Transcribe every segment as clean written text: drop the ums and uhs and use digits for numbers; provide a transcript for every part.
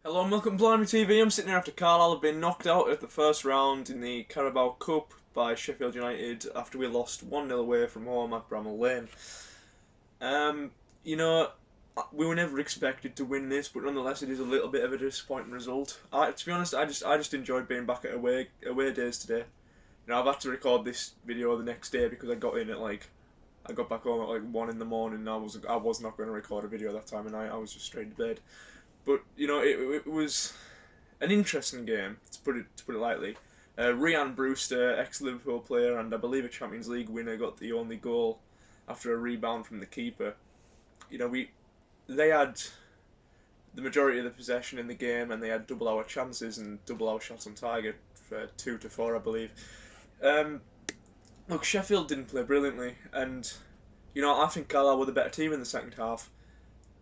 Hello and welcome to Blimey TV. I'm sitting here after Carlisle have been knocked out at the first round in the Carabao Cup by Sheffield United after we lost 1-0 away from home at Bramall Lane. You know, we were never expected to win this, but nonetheless it is a little bit of a disappointing result. To be honest, I just enjoyed being back at away days today. I've had to record this video the next day because I got back home at like 1 in the morning and I was not going to record a video that time of night. I was just straight to bed. But it was an interesting game, to put it lightly. Ryan Brewster, ex-Liverpool player and I believe a Champions League winner, got the only goal after a rebound from the keeper. They had the majority of the possession in the game and they had double our chances and double our shots on target for 2-4, I believe. Look, Sheffield didn't play brilliantly, and I think Carlisle were the better team in the second half.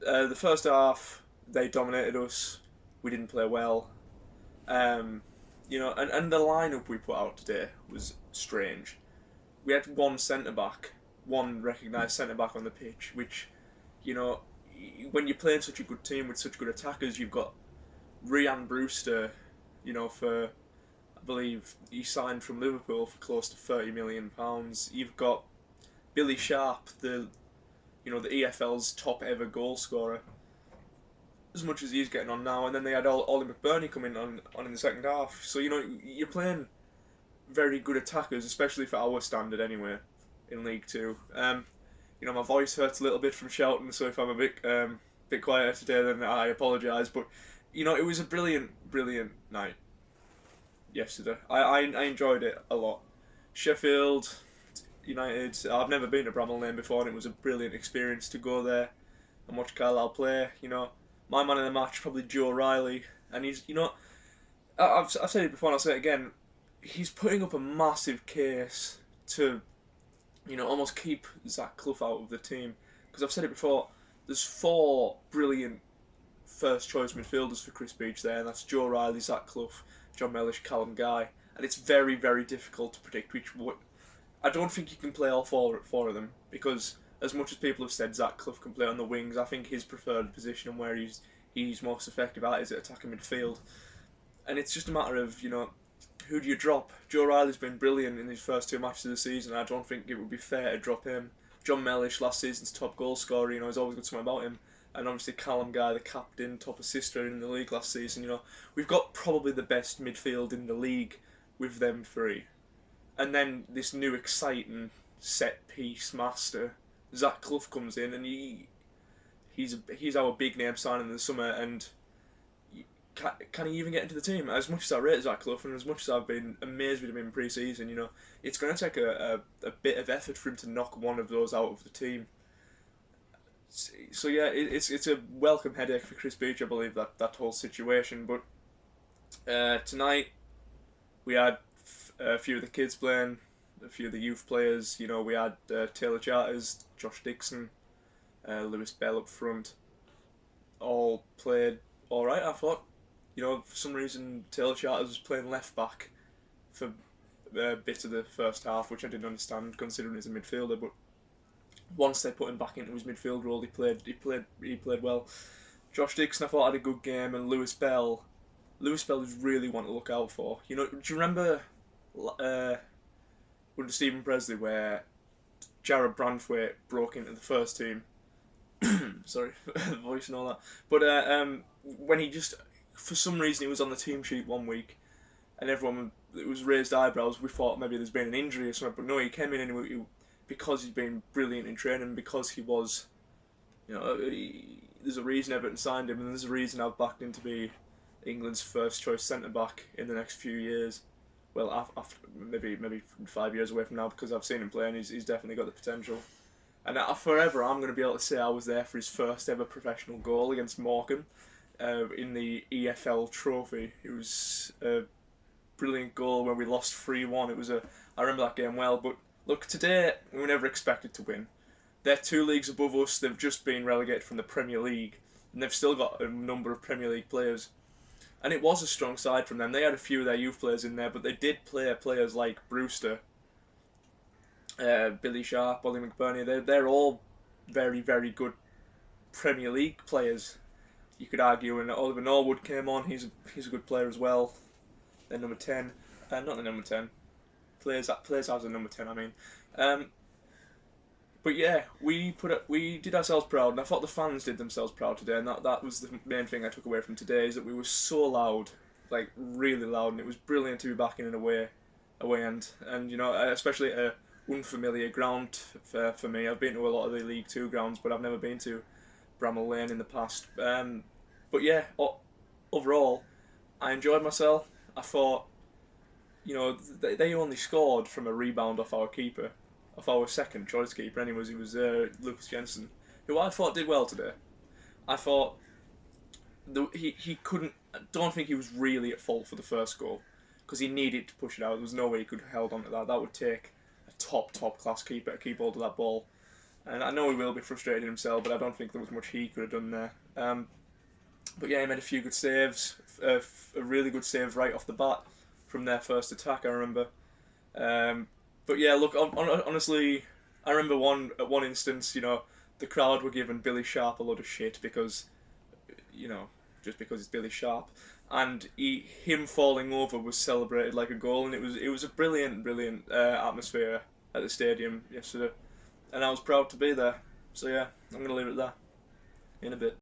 The first half, they dominated us. We didn't play well. And the lineup we put out today was strange. We had one centre-back, one recognised centre-back on the pitch, which, when you're playing such a good team with such good attackers, you've got Ryan Brewster, for, I believe, he signed from Liverpool for close to £30 million. You've got Billy Sharp, the EFL's top ever goal scorer, as much as he's getting on now, and then they had Ollie McBurney coming on in the second half. So you're playing very good attackers, especially for our standard anyway, in League Two. My voice hurts a little bit from shouting, so if I'm a bit quieter today, then I apologise. But it was a brilliant night yesterday. I enjoyed it a lot. Sheffield United. I've never been to Bramall Lane before, and it was a brilliant experience to go there and watch Carlisle play. My man of the match, probably Joe Riley, and he's, I've said it before and I'll say it again, he's putting up a massive case to, almost keep Zach Clough out of the team, because I've said it before, there's 4 brilliant first choice midfielders for Chris Beach there, and that's Joe Riley, Zach Clough, John Mellish, Callum Guy, and it's very, very difficult to predict I don't think you can play all four of them, because as much as people have said Zach Clough can play on the wings, I think his preferred position and where he's most effective at is at attacking midfield. And it's just a matter of, who do you drop? Joe Riley's been brilliant in his first 2 matches of the season. I don't think it would be fair to drop him. John Mellish, last season's top goal scorer, he's always got something about him. And obviously Callum Guy, the captain, top assister in the league last season. We've got probably the best midfield in the league with them 3. And then this new exciting set piece master, Zach Clough, comes in, and he's our big name signing in the summer, and can he even get into the team? As much as I rate Zach Clough, and as much as I've been amazed with him in pre-season, it's going to take a bit of effort for him to knock one of those out of the team. So yeah, it's a welcome headache for Chris Beach, I believe, that whole situation. But tonight we had a few of the kids playing, a few of the youth players. We had Taylor Charters, Josh Dixon, Lewis Bell up front. All played alright, I thought. For some reason Taylor Charters was playing left back for a bit of the first half, which I didn't understand considering he's a midfielder. But once they put him back into his midfield role, he played well. Josh Dixon, I thought, had a good game, and Lewis Bell is really one to look out for. Do you remember under Stephen Presley where Jared Branthwaite broke into the first team? Sorry, voice and all that. But when he just, for some reason, he was on the team sheet one week, and it was raised eyebrows. We thought maybe there's been an injury or something, but no, he came in and because he's been brilliant in training, because he was, there's a reason Everton signed him, and there's a reason I've backed him to be England's first choice centre back in the next few years. Well, after maybe 5 years away from now, because I've seen him play and he's definitely got the potential. And forever, I'm going to be able to say I was there for his first ever professional goal against Morecambe in the EFL Trophy. It was a brilliant goal when we lost 3-1. I remember that game well. But look, today we were never expected to win. They're 2 leagues above us. They've just been relegated from the Premier League, and they've still got a number of Premier League players. And it was a strong side from them. They had a few of their youth players in there, but they did play players like Brewster, Billy Sharp, Ollie McBurney. They're all very, very good Premier League players. you could argue when Oliver Norwood came on, he's a good player as well. Then number 10, not the number 10, plays as a number 10. I mean, um, but yeah, we did ourselves proud, and I thought the fans did themselves proud today, and that was the main thing I took away from today, is that we were so loud, like really loud, and it was brilliant to be back in an away end, and you know, especially at a unfamiliar ground for me. I've been to a lot of the League Two grounds, but I've never been to Bramall Lane in the past. But yeah, overall, I enjoyed myself. I thought, you know, they only scored from a rebound off our keeper, off our second choice keeper. Anyways, it was Lucas Jensen, who I thought did well today. I thought he couldn't. I don't think he was really at fault for the first goal, because he needed to push it out. There was no way he could have held on to that. That would take a top class keeper to keep hold of that ball. And I know he will be frustrated himself, but I don't think there was much he could have done there. But yeah, he made a few good saves. A really good save right off the bat from their first attack, I remember. But yeah, look, honestly, I remember at one instance, you know, the crowd were giving Billy Sharp a lot of shit because, you know, just because it's Billy Sharp, and him falling over was celebrated like a goal, and it was a brilliant atmosphere at the stadium yesterday, and I was proud to be there. So yeah, I'm gonna leave it there. In a bit.